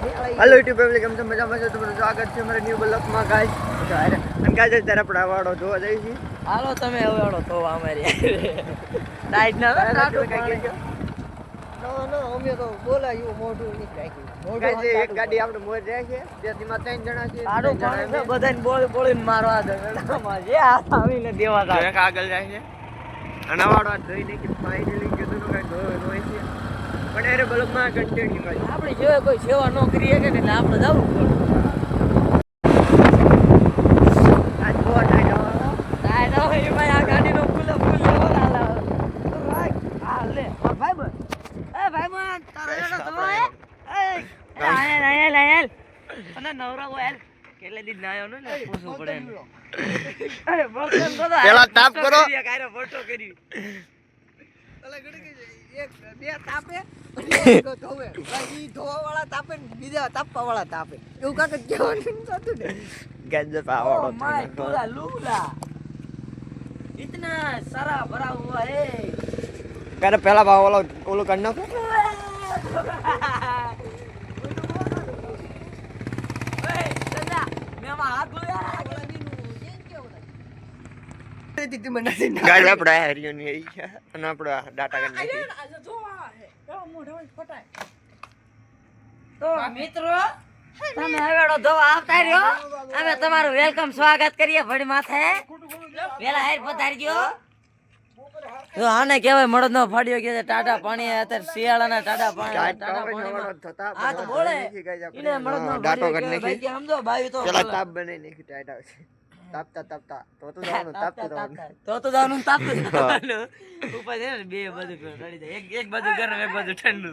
Hello YouTube public हम सब मजा में તમારું સ્વાગત છે અમારા ન્યુ બ્લોગમાં ગાઈસ અને ગાઈસ અત્યારે આપણે વાડો જોવા જઈએ છીએ હાલો તમે હવે વાડો તો અમારી ટાઈટ ના ટાટો કઈ ગયો નો અમે તો બોલાયું મોઢું ની કાઈ ગાઈસ એક ગાડી આપણે મોર જાય છે જેમાં ત્રણ જણા છે આડો પાણી બધાને બોલીને મારવા દે મેડમ જે હાથ આવીને દેવા દે એક આગળ જાય છે અને વાડો જોઈને કે ફાઇનલી કીધું કઈ હોય છે પણ અરે બ્લોગમાં કન્ટિન્યુ કરી આપણે જો કોઈ સેવા ન કરીએ કે એટલે આપણે જવું પડે આજ બહુ ટાઈટ હોય ભાઈ આ ગાડીનો ફૂલ લેવો લાલા લે ભાઈ તારો એનો તો એ આયલ અને નવરા ગોયલ કેટલે દી નાયો ને પૂછવું પડે અરે બળતન તો પેલા તાપ કરો કાયરો ફોટો કરી અલા ગડી એક બે તાપે એક ધોવે ઈ ધોવા વાળા તાપે ને બીજા તાપવા વાળા તાપે એવું કાક કહેવાનું નતું ને ગંજ પાવડો માય તોલા લૂલા इतना सारा भरा हुआ है કરે પેલા ભાવ વાળો ઓલું કરી નાખો ગાઈસ આપણે હરિયો ની આવી છે અને આપણે ડાટા કરી નાખી તો મિત્રો તમે હવેડો ધોવા આવતા રહ્યો અમે તમારું વેલકમ સ્વાગત કરીએ ભડી માથે વેલા હાર પધારજો તો આને કહેવાય મળદ નો ફાડ્યો કે ટાટા પાણી અત્યારે શિયાળાના ટાટા પાણી ટાટા પાણી આ તો બોલે ઇને મળદ નો ડાટો કરી નાખી બાકી સમજો બાવી તો પેલા તાપ બનાવી નાખી ટાઈટ આવશે તાપતા તો જવાનું તાપતું ઉપર છે ને બે બાજુ રડી જાય એક બાજુ ગરમ એક બાજુ ઠંડુ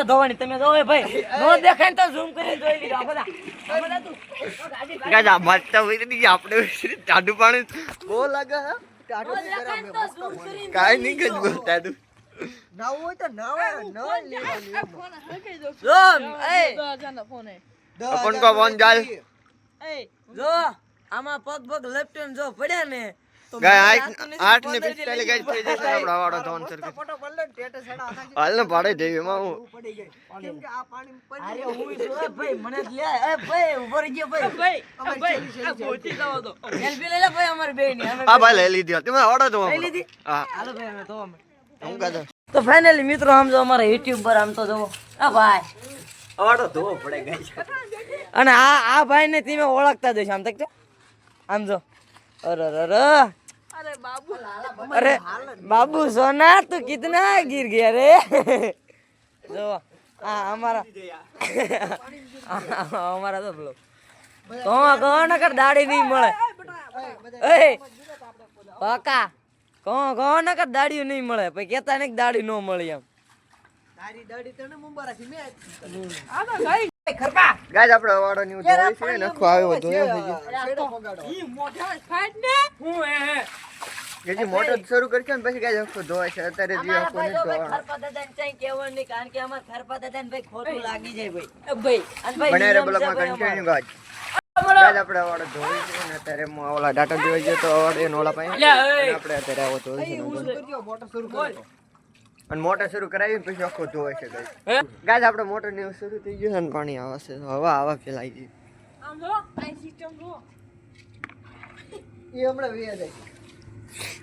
ધોવાની તમે જોવે ભાઈ નો દેખાય તો ઝૂમ કરી જોઈ લીધા બધા તું ગાજ આ મસ્ત હોય ને આપણે ટાડુ પાણી બહુ લાગે હે ટાડુ ગરમ કાઈ નહીં ગજ ટાડુ નાવ હોય તો નાવ ફોન હકે જો એ જાનો ફોન હે अपन को फोन डाल એ જો આમાં પગ લેફ્ટ જો પડ્યા ને તો ગાય 8 ને 45 ગાય થઈ જશે આપડા વાળો ધોન સર ફોટો પડ લે ટેટે છડા આખા હાલ ને ભાડે દેવી માં હું પડી ગઈ કેમ કે આ પાણી પડી અરે હું જો ભાઈ મને લે એ ભાઈ ઉભો રહી ગયો ભાઈ આ બોટી જાવ તો સેલ્ફી લઈ લે ભાઈ અમાર બે ની હા ભાઈ લઈ લીધી તમે વાળો તો લઈ લીધી હા હાલો ભાઈ અમે તો હું કાદો તો ફાઇનલી મિત્રો આમ જો અમારા YouTube પર આમ તો જો આ ભાઈ વાળો ધોવો પડે ગાય અને આ ભાઈ ને તમે ઓળખતા જ આમ તક આમ જો अरे बाबू सोना तू कितना गिर गया रे जो हमारा तो ब्लॉग कौन न कर दाढ़ी नहीं મળે ए પાકા कौन न कर दाढ़ी नहीं મળે પછી કેતા ને દાढ़ी નો મળી એમ તારી દાઢી તને મુંબરાથી મે આ તો ગઈ ખરપા ગાય આપણે વાડો ની ધોઈ છે નખો આવ્યો ધોયો છે છેડો પગાડો ઈ મોઢા ફાટ ને હું એ જે મોટર શરૂ કરશે ને પછી ગાય આખો ધોય છે અત્યારે જે આખો ને ધોવા ખરપા દાદાને ચાઈ કેવું નહીં કારણ કે અમાર ખરપા દાદાને ભાઈ ખોટું લાગી જાય ભાઈ અને ભાઈ બનેરે બ્લોકમાં કન્ટિન્યુ ગાય ગાય આપણે વાડો ધોઈ છે ને અત્યારે ઓલા ડાટા જોઈ ગયો તો વાડે નોલા પાસે આપણે અત્યારે આવો ધોઈ છે મોટર શરૂ કરો અને મોટર શરૂ કરાવી પછી આખો ધોવાય છે ગાય આપણે મોટર ને શરૂ થઈ ગયું અને પાણી આવશે હવા ફેલાઈ ગઈ આમ જો આ સિસ્ટમ જો એ હમણાં વે જાય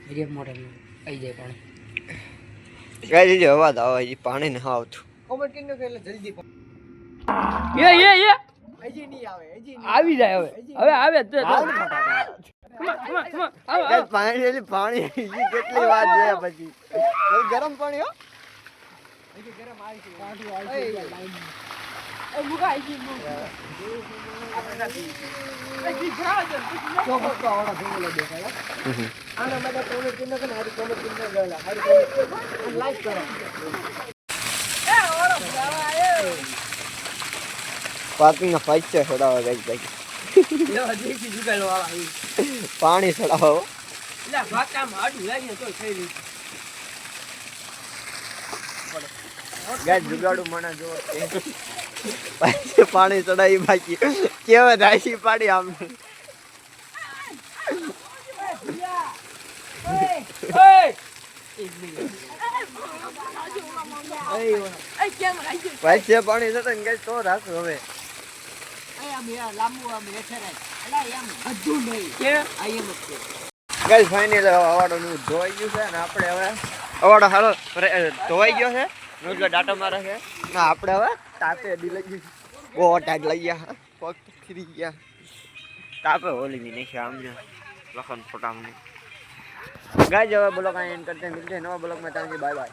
વિડિયો મોટર આવી જાય પાણી ગાય જે અવાજ આવે એ પાણી ને આવતું કોમેન્ટ કરીને કે એટલે જલ્દી એ હજી નહીં આવે આવી જાય હવે આવે તો પાણી કેટલી વાત છે પછી ગરમ પાણી હો ગરમ આવી છે પાર્કિંગ ના પૈસા છોડાવા ગઈ પાણી ચડાવો જુગાડું મને જો પાણી ચડાવી બાકી કેવા રાશી પાડી આમ ભાઈ છે પાણી જતો ને ગઈ તો રાખું હવે ગાઈસ ફાઇનલ અવાડો નું ધોવાઈ ગયું છે ને આપણે હવે અવાડો હાલો ધોવાઈ ગયો છે એટલે ડાટો મારે છે ને આપણે હવે તાપે દી લઈ ગયું બહુ ટાઈટ લઈ ગયા પગ ખીરી ગયા તાપે હોલી ની નહીં આમ જો લખન ફોટામાં ગાઈસ હવે બ્લોગ આ એન્ડ કરते हैं मिलते हैं नवा ब्लॉग में, बाय बाय।